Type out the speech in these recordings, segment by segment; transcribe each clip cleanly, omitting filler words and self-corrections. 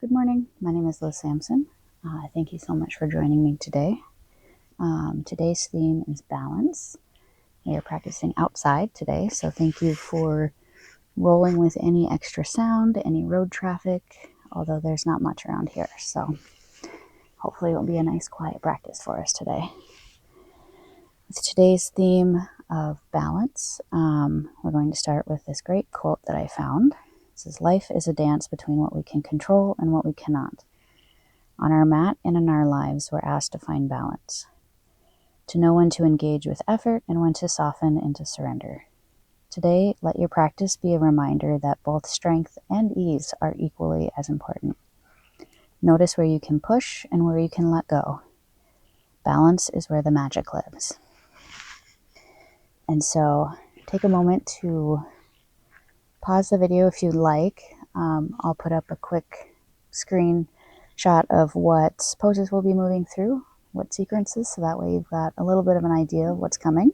Good morning. My name is Liz Sampson. Thank you so much for joining me today. Today's theme is balance. We are practicing outside today, so thank you for rolling with any extra sound, any road traffic, although there's not much around here, so hopefully it will be a nice quiet practice for us today. With today's theme of balance, we're going to start with this great quote that I found. It says, "Life is a dance between what we can control and what we cannot. On our mat and in our lives, we're asked to find balance, to know when to engage with effort and when to soften into surrender. Today, let your practice be a reminder that both strength and ease are equally as important. Notice where you can push and where you can let go. Balance is where the magic lives." And so take a moment to pause the video if you'd like. I'll put up a quick screenshot of what poses we'll be moving through, what sequences, so that way you've got a little bit of an idea of what's coming.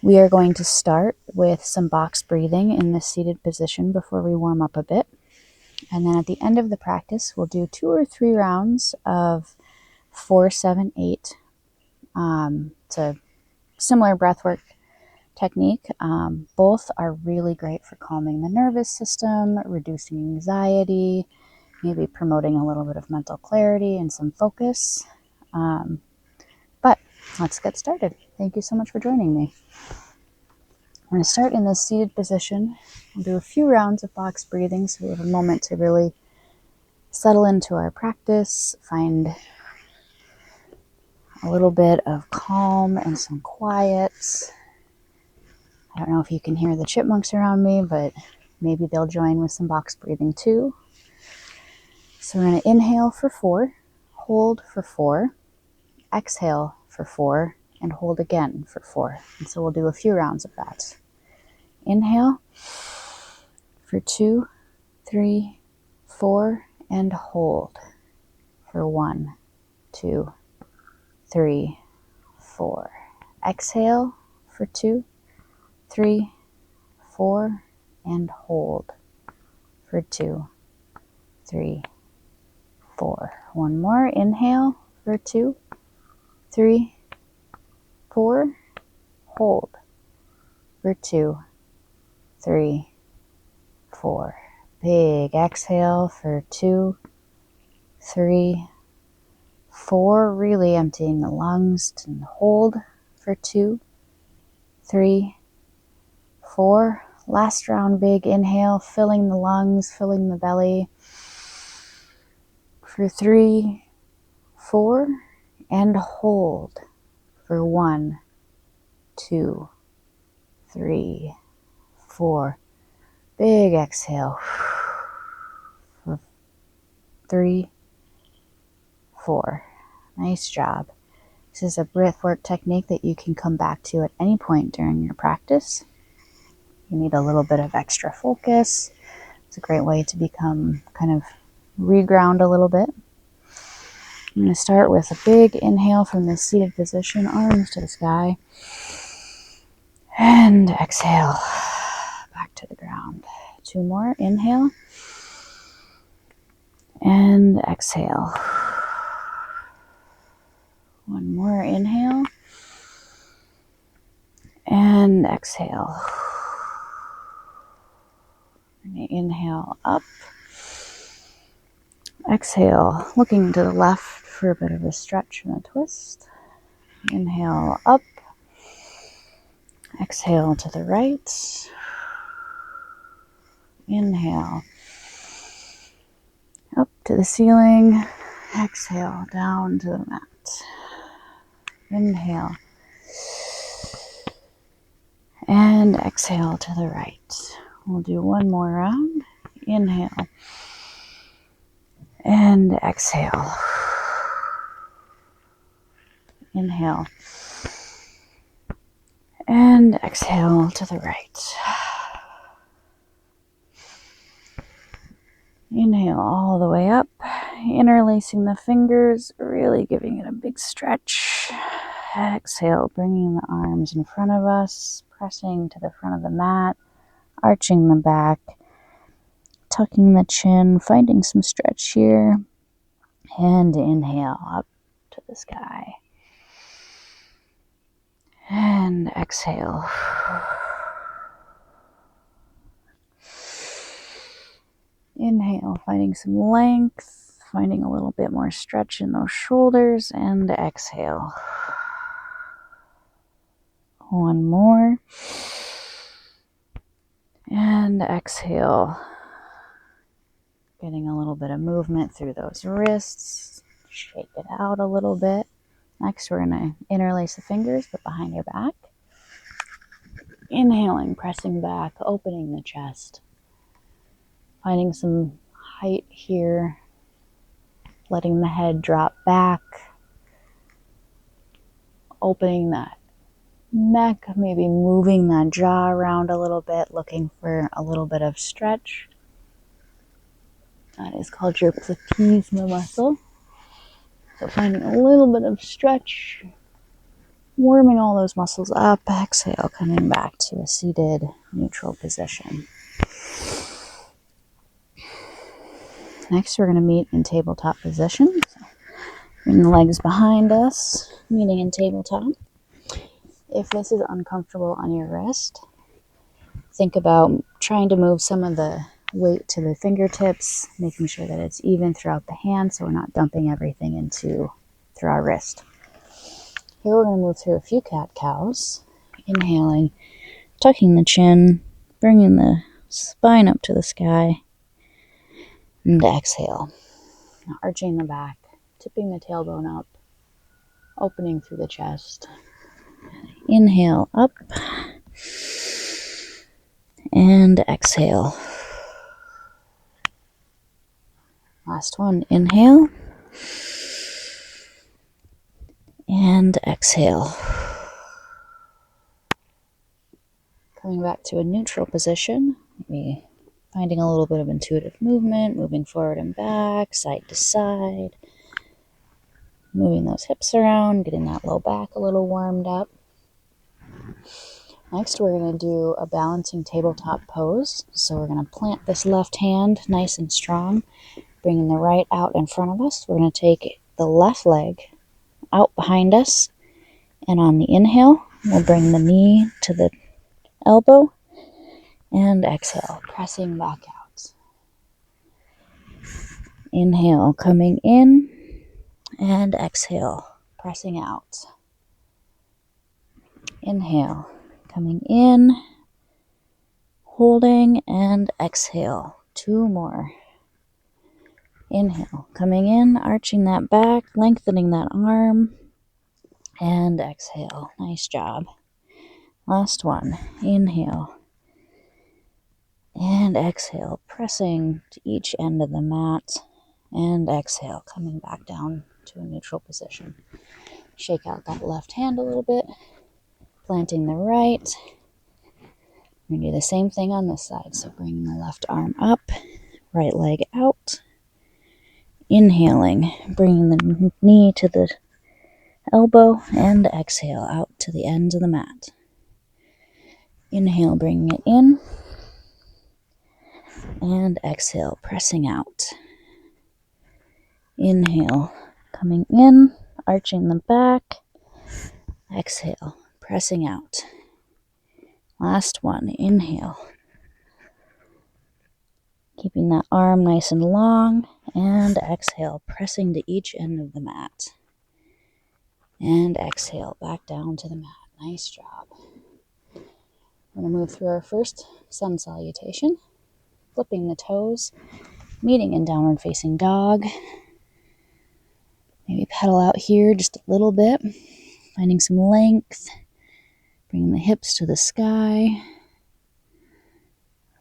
We are going to start with some box breathing in this seated position before we warm up a bit. And then at the end of the practice, we'll do 2 or 3 rounds of 4, 7, 8. It's a similar breathwork technique. Both are really great for calming the nervous system, reducing anxiety, maybe promoting a little bit of mental clarity and some focus. But let's get started. Thank you so much for joining me. I'm going to start in this seated position. We'll do a few rounds of box breathing so we have a moment to really settle into our practice, find a little bit of calm and some quiet. I don't know if you can hear the chipmunks around me, but maybe they'll join with some box breathing too. So we're going to inhale for 4, hold for 4, exhale for 4, and hold again for 4. And so we'll do a few rounds of that. Inhale for 2, 3, 4, and hold for 1, 2, 3, 4. Exhale for 2, 3, 4, and hold for 2, 3, 4. One more. Inhale for 2, 3, 4. Hold for 2, 3, 4. Big exhale for 2, 3, 4. Really emptying the lungs, and hold for 2, 3, 4. Last round, big inhale, filling the lungs, filling the belly for 3, 4, and hold for 1, 2, 3, 4. Big exhale for 3, 4. Nice job. This is a breathwork technique that you can come back to at any point during your practice. You need a little bit of extra focus. It's a great way to become kind of reground a little bit. I'm going to start with a big inhale from the seated position, arms to the sky. And exhale, back to the ground. 2 more, inhale. And exhale. 1 more, inhale. And exhale. Inhale up. Exhale, looking to the left for a bit of a stretch and a twist. Inhale up. Exhale to the right. Inhale up to the ceiling. Exhale down to the mat. Inhale. And exhale to the right. We'll do 1 more round. Inhale. And exhale. Inhale. And exhale to the right. Inhale all the way up, interlacing the fingers, really giving it a big stretch. Exhale, bringing the arms in front of us, pressing to the front of the mat, arching the back, tucking the chin, finding some stretch here, and inhale up to the sky. And exhale. Inhale, finding some length, finding a little bit more stretch in those shoulders, and exhale. One more. And exhale. Getting a little bit of movement through those wrists. Shake it out a little bit. Next, we're going to interlace the fingers, but behind your back. Inhaling, pressing back, opening the chest. Finding some height here. Letting the head drop back. Opening that neck, maybe moving that jaw around a little bit, looking for a little bit of stretch. That is called your platysma muscle. So finding a little bit of stretch, warming all those muscles up. Exhale, coming back to a seated neutral position. Next, we're going to meet in tabletop position. So bring the legs behind us, meeting in tabletop. If this is uncomfortable on your wrist, think about trying to move some of the weight to the fingertips, making sure that it's even throughout the hand so we're not dumping everything through our wrist. Here we're going to move through a few cat-cows. Inhaling, tucking the chin, bringing the spine up to the sky, and exhale. Now arching the back, tipping the tailbone up, opening through the chest. Inhale up, and exhale. Last one, inhale, and exhale. Coming back to a neutral position, maybe finding a little bit of intuitive movement, moving forward and back, side to side, moving those hips around, getting that low back a little warmed up. Next, we're going to do a balancing tabletop pose. So we're going to plant this left hand nice and strong, bringing the right out in front of us. We're going to take the left leg out behind us, and on the inhale, we'll bring the knee to the elbow, and exhale, pressing back out. Inhale, coming in, and exhale, pressing out. Inhale, coming in, holding, and exhale. Two more. Inhale, coming in, arching that back, lengthening that arm, and exhale. Nice job. Last one. Inhale, and exhale, pressing to each end of the mat, and exhale, coming back down to a neutral position. Shake out that left hand a little bit, planting the right. We're going to do the same thing on this side. So bringing the left arm up, right leg out. Inhaling, bringing the knee to the elbow, and exhale out to the ends of the mat. Inhale, bringing it in, and exhale, pressing out. Inhale, coming in, arching the back. Exhale, pressing out. Last one, inhale. Keeping that arm nice and long, and exhale, pressing to each end of the mat. And exhale, back down to the mat. Nice job. We're going to move through our first sun salutation, flipping the toes, meeting in downward facing dog. Maybe pedal out here just a little bit, finding some length, bringing the hips to the sky,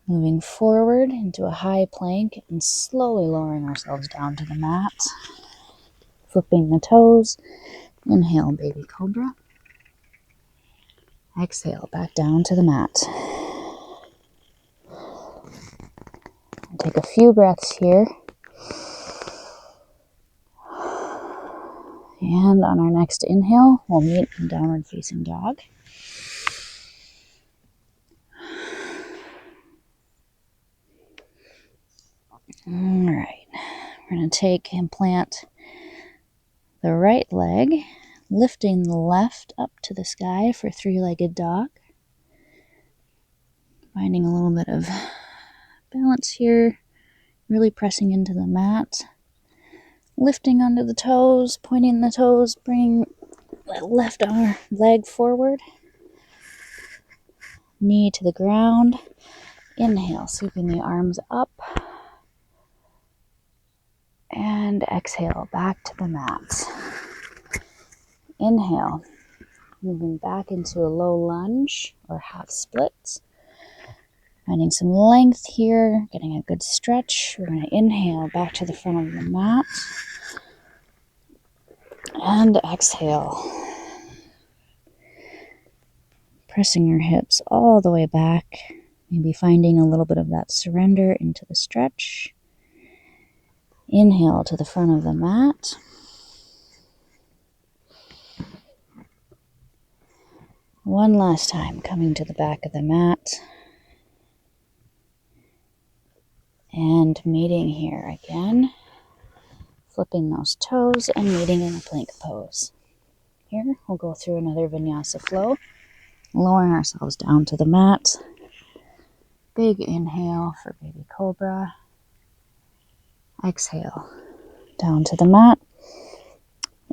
moving forward into a high plank and slowly lowering ourselves down to the mat, flipping the toes. Inhale, baby cobra. Exhale, back down to the mat. Take a few breaths here. And on our next inhale, we'll meet in downward facing dog. All right, we're going to take and plant the right leg, lifting the left up to the sky for three-legged dog. Finding a little bit of balance here, really pressing into the mat. Lifting onto the toes, pointing the toes, bringing the left arm leg forward. Knee to the ground. Inhale, sweeping the arms up. And exhale, back to the mat. Inhale, moving back into a low lunge or half split. Finding some length here, getting a good stretch. We're going to inhale back to the front of the mat. And exhale. Pressing your hips all the way back. Maybe finding a little bit of that surrender into the stretch. Inhale to the front of the mat. One last time, coming to the back of the mat. And meeting here again. Flipping those toes and meeting in a plank pose. Here, we'll go through another vinyasa flow. Lowering ourselves down to the mat. Big inhale for baby cobra. Exhale down to the mat.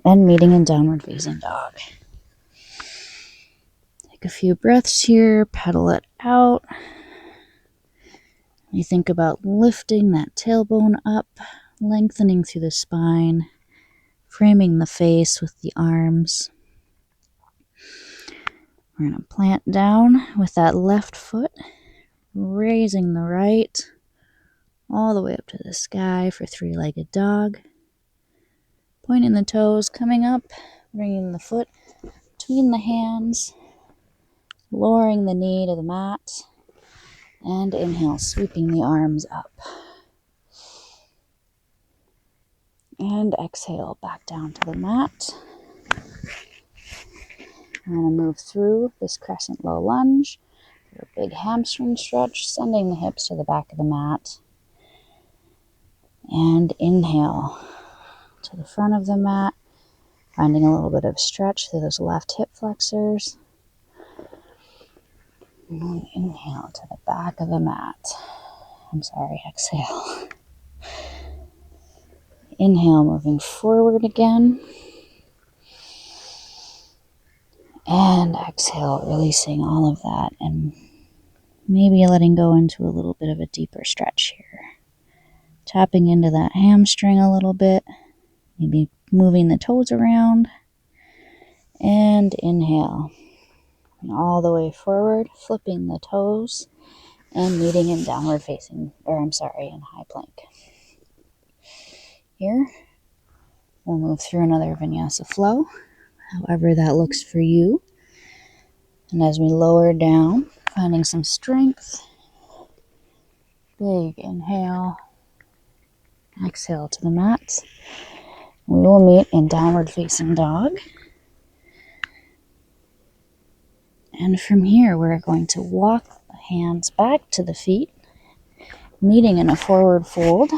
And meeting in downward facing dog. Take a few breaths here, pedal it out. You think about lifting that tailbone up, lengthening through the spine, framing the face with the arms. We're going to plant down with that left foot, raising the right, all the way up to the sky for three-legged dog. Pointing the toes, coming up, bringing the foot between the hands, lowering the knee to the mat, and inhale, sweeping the arms up. And exhale, back down to the mat. I'm going to move through this crescent low lunge, a big hamstring stretch, sending the hips to the back of the mat. And inhale to the front of the mat, finding a little bit of stretch through those left hip flexors. And inhale to the back of the mat. Exhale. Inhale, moving forward again. And exhale, releasing all of that and maybe letting go into a little bit of a deeper stretch here. Tapping into that hamstring a little bit, maybe moving the toes around. And inhale. And all the way forward, flipping the toes and meeting in in high plank. Here, we'll move through another vinyasa flow, however that looks for you. And as we lower down, finding some strength. Big inhale. Exhale to the mat. We will meet in downward facing dog. And from here, we're going to walk the hands back to the feet, meeting in a forward fold.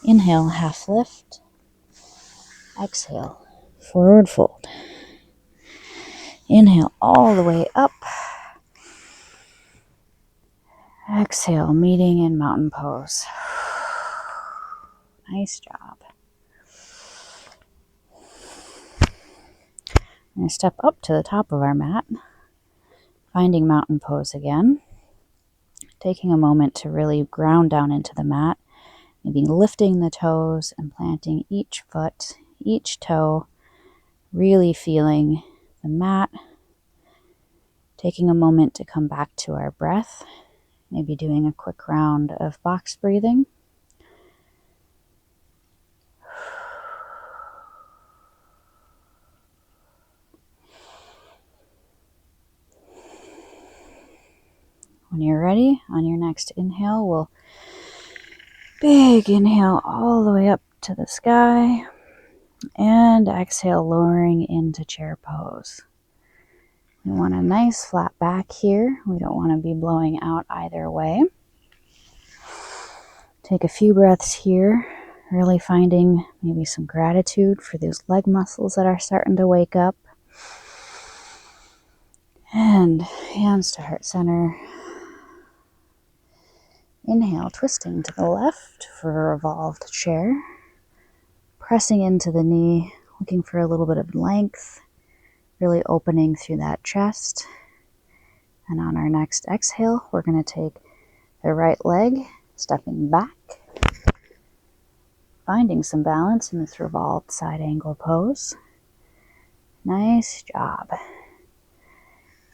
Inhale, half lift. Exhale, forward fold. Inhale all the way up. Exhale, meeting in mountain pose. Nice job. I'm going to step up to the top of our mat, finding mountain pose again. Taking a moment to really ground down into the mat, maybe lifting the toes and planting each foot, each toe, really feeling the mat. Taking a moment to come back to our breath, maybe doing a quick round of box breathing. When When you're ready, on your next inhale, we'll big inhale all the way up to the sky, and exhale, lowering into chair pose. We want a nice flat back here. We don't want to be blowing out either way. Take a few breaths here, really finding maybe some gratitude for those leg muscles that are starting to wake up. And hands to heart center. Inhale, twisting to the left for a revolved chair. Pressing into the knee, looking for a little bit of length, really opening through that chest. And on our next exhale, we're going to take the right leg, stepping back, finding some balance in this revolved side angle pose. Nice job.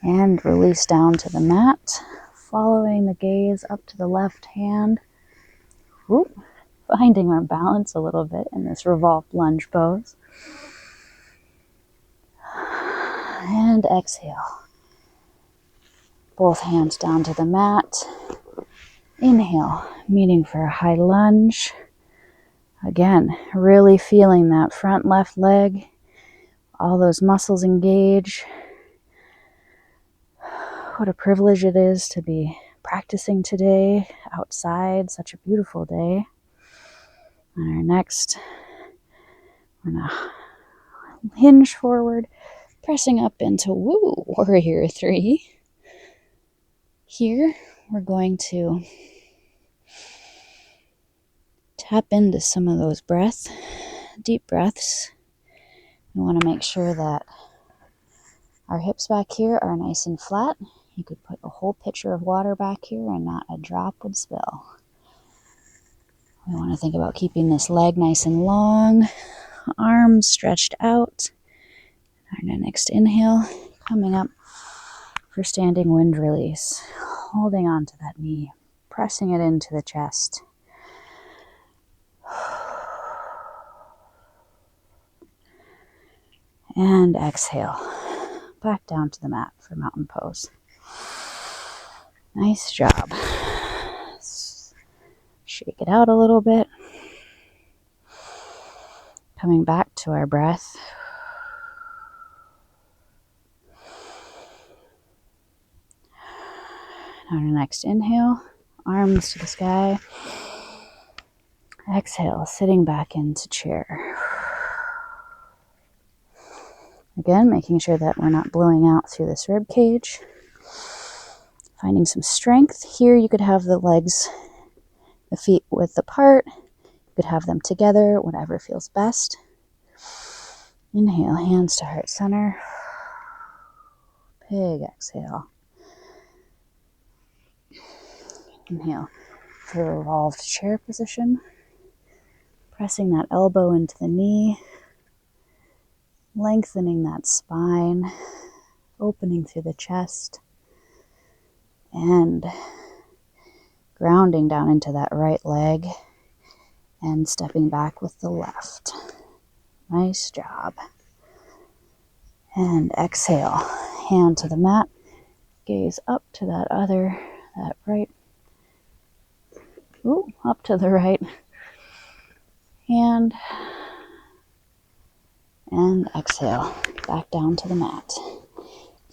And release down to the mat, following the gaze up to the left hand. Whoop. Finding our balance a little bit in this revolved lunge pose. And exhale. Both hands down to the mat. Inhale, meeting for a high lunge. Again, really feeling that front left leg, all those muscles engage. What a privilege it is to be practicing today outside, such a beautiful day. On our next, we're going to hinge forward, pressing up into Warrior 3. Here, we're going to tap into some of those deep breaths. We want to make sure that our hips back here are nice and flat. You could put a whole pitcher of water back here and not a drop would spill. We want to think about keeping this leg nice and long, arms stretched out. On our next inhale, coming up for standing wind release. Holding on to that knee, pressing it into the chest. And exhale, back down to the mat for mountain pose. Nice job. Shake it out a little bit. Coming back to our breath. On our next inhale, arms to the sky. Exhale, sitting back into chair. Again, making sure that we're not blowing out through this rib cage. Finding some strength. Here you could have the legs, the feet width apart. You could have them together, whatever feels best. Inhale, hands to heart center. Big exhale. Inhale for a revolved chair position. Pressing that elbow into the knee. Lengthening that spine. Opening through the chest. And grounding down into that right leg. And stepping back with the left. Nice job. And exhale. Hand to the mat. Gaze up to that right. Up to the right hand. And exhale. Back down to the mat.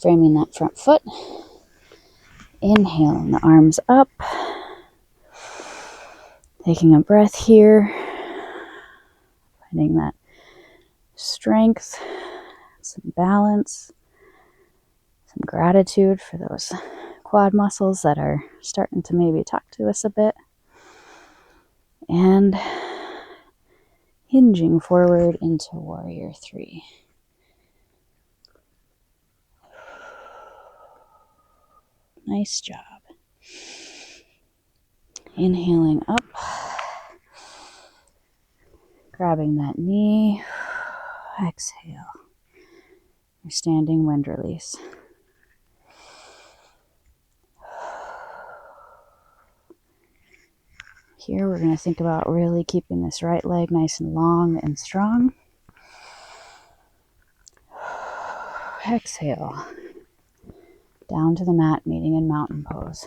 Framing that front foot. Inhaling the arms up. Taking a breath here. Finding that strength, some balance, some gratitude for those quad muscles that are starting to maybe talk to us a bit. And hinging forward into Warrior 3. Nice job. Inhaling up. Grabbing that knee. Exhale. Your standing wind release. Here we're going to think about really keeping this right leg nice and long and strong. Exhale. Down to the mat, meeting in mountain pose.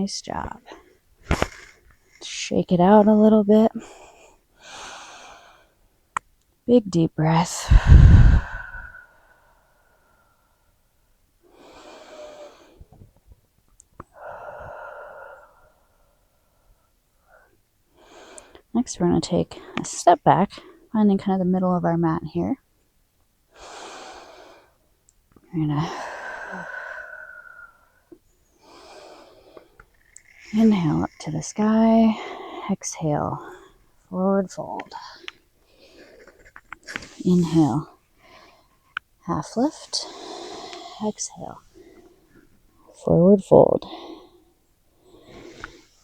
Nice job. Shake it out a little bit. Big deep breath. Next, we're going to take a step back, finding kind of the middle of our mat here. We're going to inhale up to the sky, exhale, forward fold. Inhale, half lift, exhale, forward fold.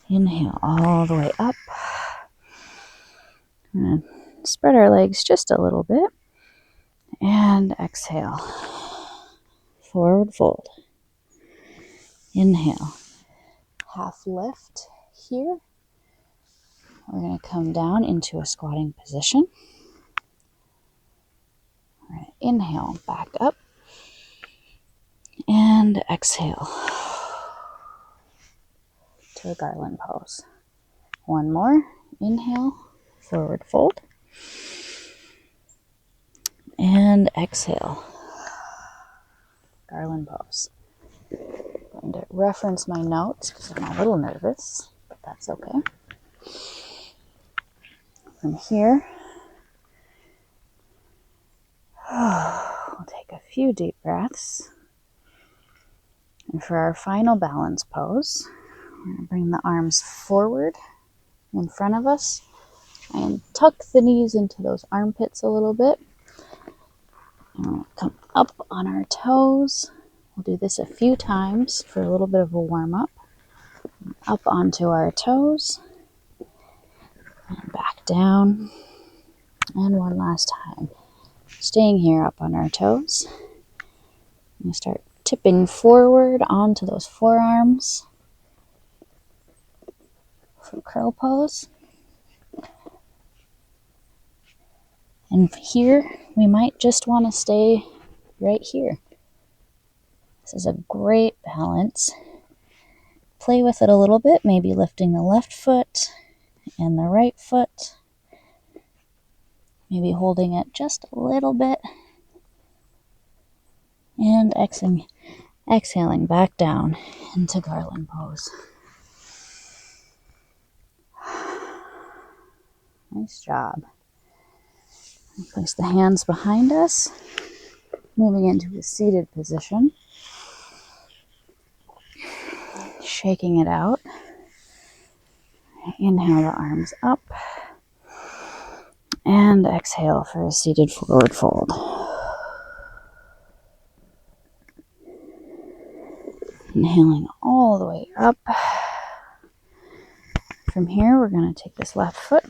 Inhale all the way up. We're going to spread our legs just a little bit. And exhale, forward fold. Inhale, half lift here. We're going to come down into a squatting position. All right, inhale, back up. And exhale to a garland pose. One more. Inhale, forward fold. And exhale, garland pose. I'm going to reference my notes because I'm a little nervous, but that's okay. From here, we'll take a few deep breaths. And for our final balance pose, we're going to bring the arms forward in front of us. Try and tuck the knees into those armpits a little bit. And we'll come up on our toes. We'll do this a few times for a little bit of a warm-up. Up onto our toes. And back down. And one last time. Staying here up on our toes. I'm going to start tipping forward onto those forearms for curl pose. And here, we might just want to stay right here. This is a great balance. Play with it a little bit, maybe lifting the left foot and the right foot. Maybe holding it just a little bit. And exhaling back down into garland pose. Nice job. Place the hands behind us, moving into a seated position. Shaking it out. Inhale the arms up. And exhale for a seated forward fold. Inhaling all the way up. From here, we're going to take this left foot,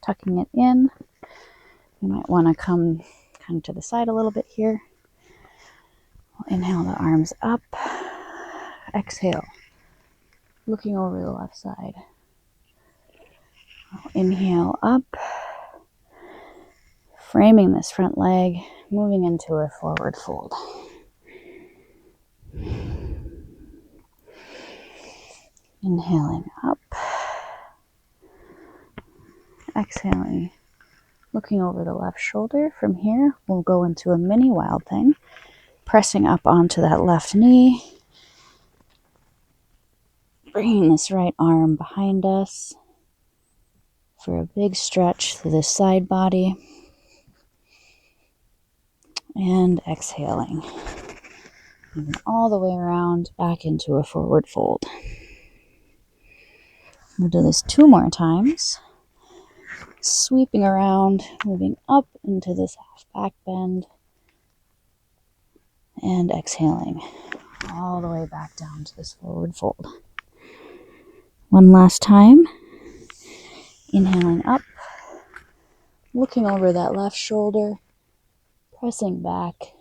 tucking it in. You might want to come kind of to the side a little bit here. We'll inhale the arms up. Exhale, looking over the left side. We'll inhale up. Framing this front leg, moving into a forward fold. Inhaling up. Exhaling, looking over the left shoulder. From here, we'll go into a mini wild thing, pressing up onto that left knee. Bringing this right arm behind us for a big stretch through the side body. And exhaling. Moving all the way around back into a forward fold. We'll do this 2 more times. Sweeping around, moving up into this half back bend. And exhaling all the way back down to this forward fold. One last time. Inhaling up. Looking over that left shoulder. Pressing back.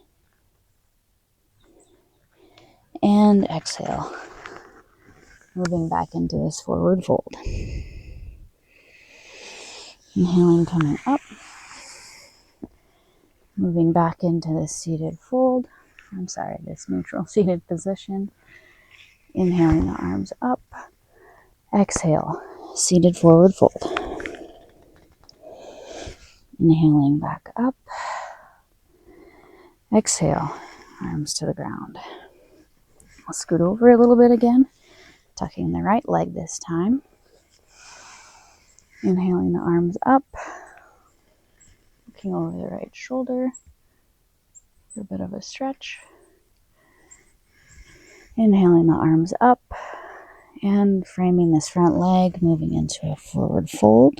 And exhale. Moving back into this forward fold. Inhaling, coming up. Moving back into this seated fold. This neutral seated position. Inhaling the arms up. Exhale, seated forward fold. Inhaling back up. Exhale, arms to the ground. I'll scoot over a little bit again, tucking the right leg this time. Inhaling the arms up, looking over the right shoulder for a bit of a stretch. Inhaling the arms up and framing this front leg, moving into a forward fold.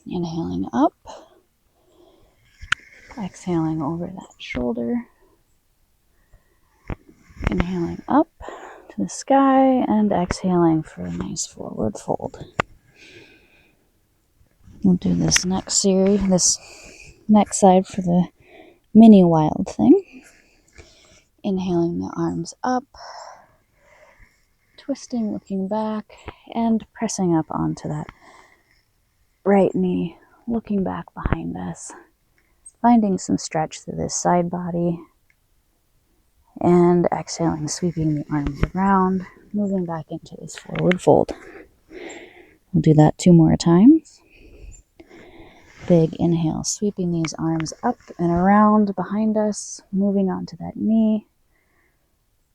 Inhaling up, exhaling over that shoulder. Inhaling up to the sky and exhaling for a nice forward fold. We'll do this next side for the mini wild thing. Inhaling the arms up, twisting, looking back, and pressing up onto that right knee, looking back behind us, finding some stretch through this side body, and exhaling, sweeping the arms around, moving back into this forward fold. We'll do that 2 more times. Big inhale, sweeping these arms up and around behind us, moving onto that knee,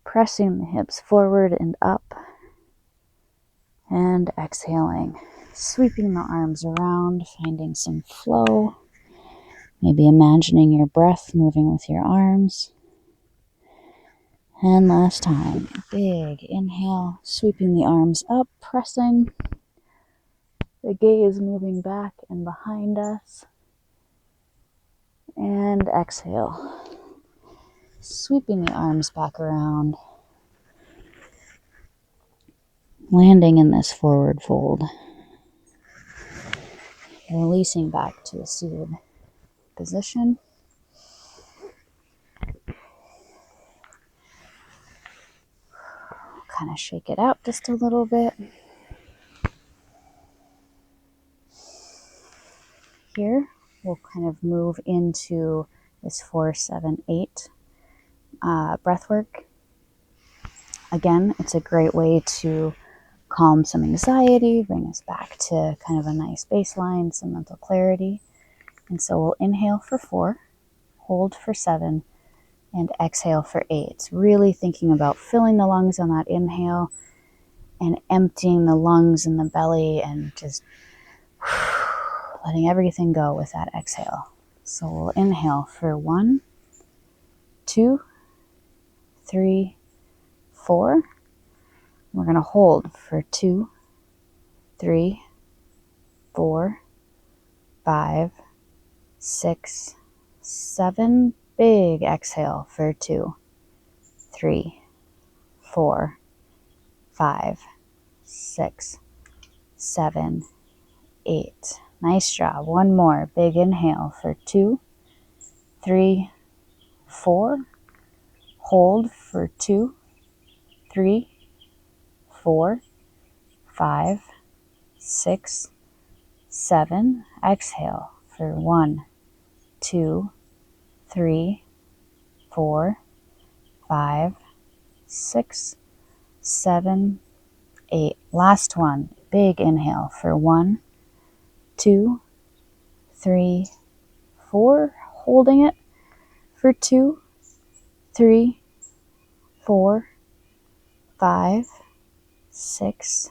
pressing the hips forward and up, and exhaling, sweeping the arms around, finding some flow, maybe imagining your breath moving with your arms. And last time, big inhale, sweeping the arms up, pressing, the gaze moving back and behind us, and exhale, sweeping the arms back around, landing in this forward fold, releasing back to a seated position. Kind of shake it out just a little bit. Here, we'll kind of move into this 4-7-8 breath work. Again, it's a great way to calm some anxiety, bring us back to kind of a nice baseline, some mental clarity. And so we'll inhale for 4, hold for 7, and exhale for 8. Really thinking about filling the lungs on that inhale and emptying the lungs and the belly and just letting everything go with that exhale. So we'll inhale for 1, 2, 3, 4. We're going to hold for 2, 3, 4, 5, 6, 7. Big exhale for 2, 3, 4, 5, 6, 7, 8. Nice job. One more. Big inhale for 2, 3, 4. Hold for 2, 3, 4, 5, 6, 7. Exhale for 1, 2, 3, 4, 5, 6, 7, 8. Last one. Big inhale for 1, 2, 3, 4. Holding it for 2, 3, 4, 5, 6,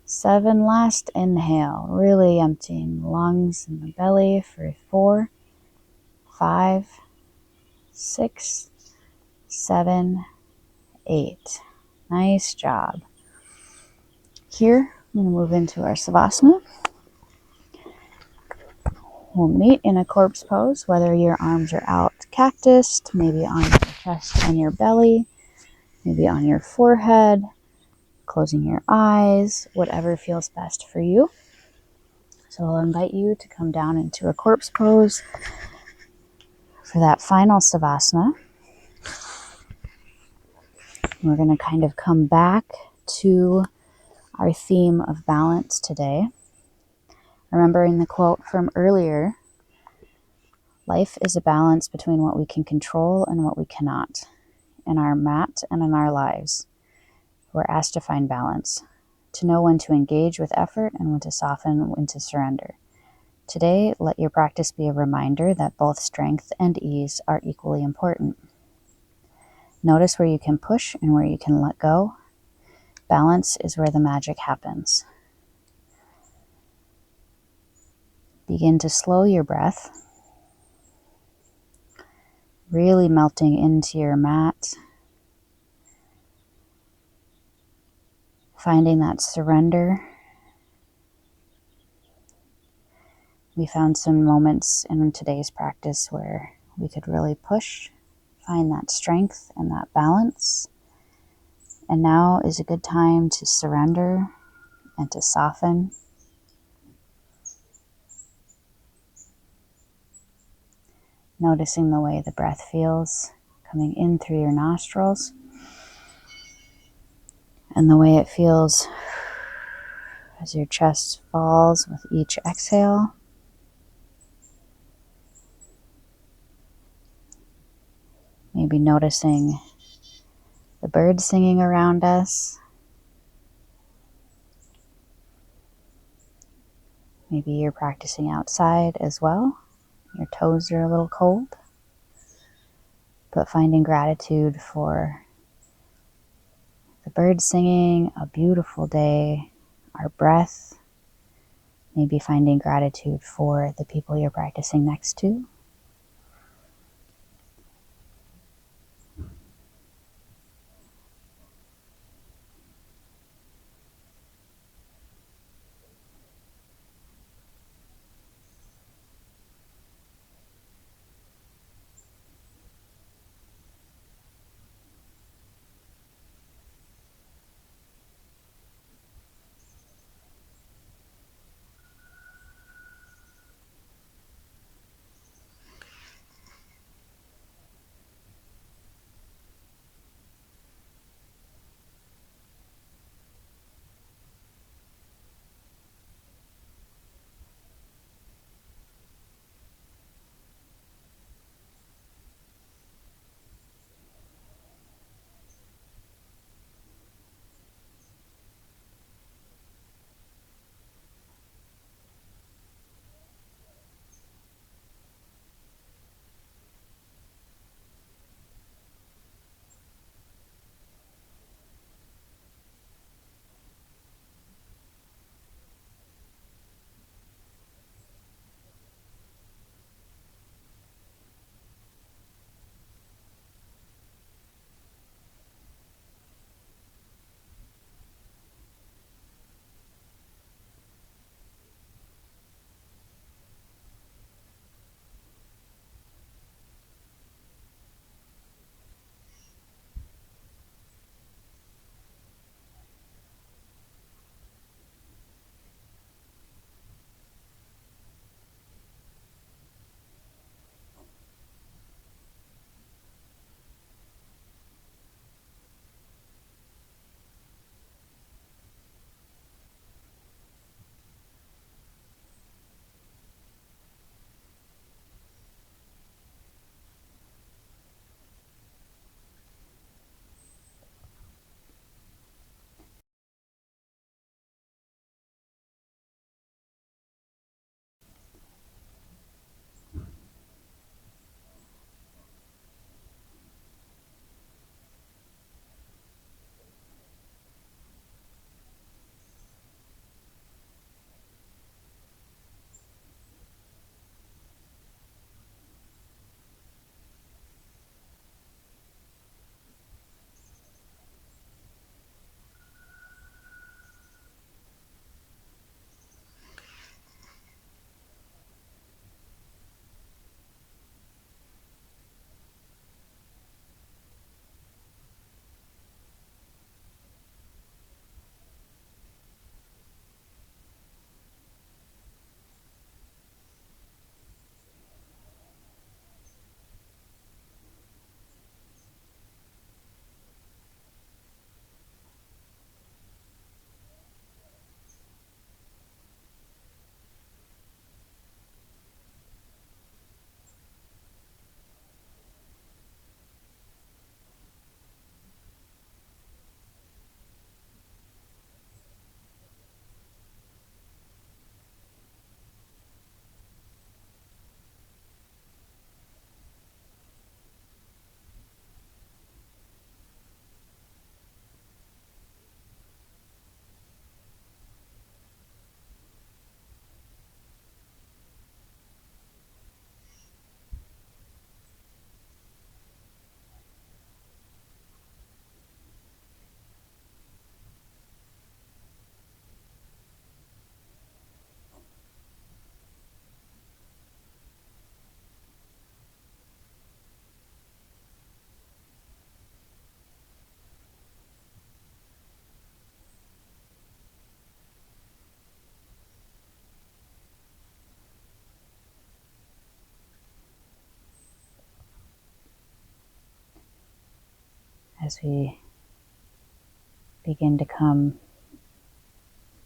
7. Last inhale. Really emptying lungs and the belly for 4, 5, 6, 7, 8. Nice job. Here, I'm going to move into our Savasana. We'll meet in a corpse pose, whether your arms are out cactused, maybe on your chest and your belly, maybe on your forehead, closing your eyes, whatever feels best for you. So I'll invite you to come down into a corpse pose for that final Savasana. We're going to kind of come back to our theme of balance today. Remembering the quote from earlier, life is a balance between what we can control and what we cannot. in our mat and in our lives. We're asked to find balance, to know when to engage with effort and when to soften, when to surrender. Today, let your practice be a reminder that both strength and ease are equally important. Notice where you can push and where you can let go. Balance is where the magic happens. Begin to slow your breath, really melting into your mat, finding that surrender. We found some moments in today's practice where we could really push, find that strength and that balance. And now is a good time to surrender and to soften. Noticing the way the breath feels coming in through your nostrils and the way it feels as your chest falls with each exhale. Maybe noticing the birds singing around us. Maybe you're practicing outside as well. Your toes are a little cold. But finding gratitude for the birds singing, a beautiful day, our breath. Maybe finding gratitude for the people you're practicing next to. as we begin to come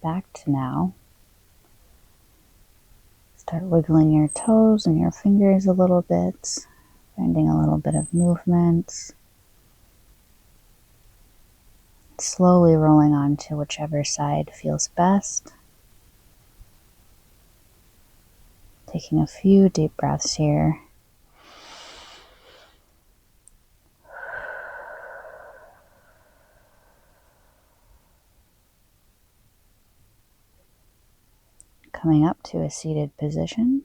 back to now, start wiggling your toes and your fingers a little bit, finding a little bit of movement. Slowly rolling onto whichever side feels best. Taking a few deep breaths here. Coming up to a seated position.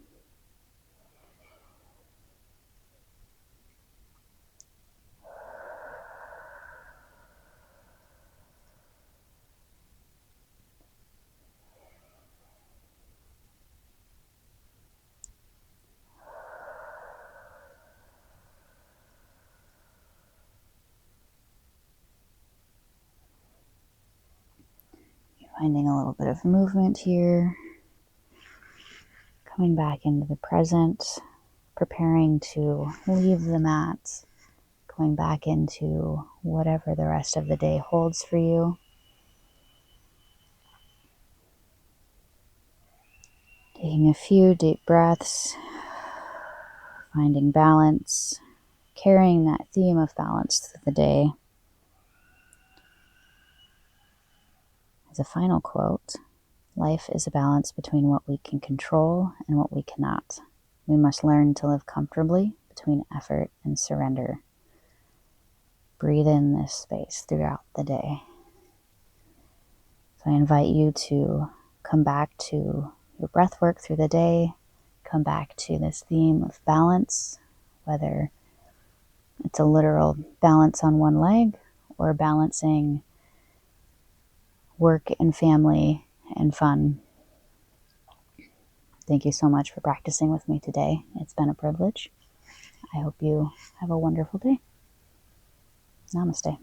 Finding a little bit of movement here. Coming back into the present, preparing to leave the mat, going back into whatever the rest of the day holds for you. Taking a few deep breaths, finding balance, carrying that theme of balance through the day. As a final quote, life is a balance between what we can control and what we cannot. We must learn to live comfortably between effort and surrender. Breathe in this space throughout the day. So I invite you to come back to your breath work through the day, come back to this theme of balance, whether it's a literal balance on one leg or balancing work and family and fun. Thank you so much for practicing with me today. It's been a privilege. I hope you have a wonderful day. Namaste.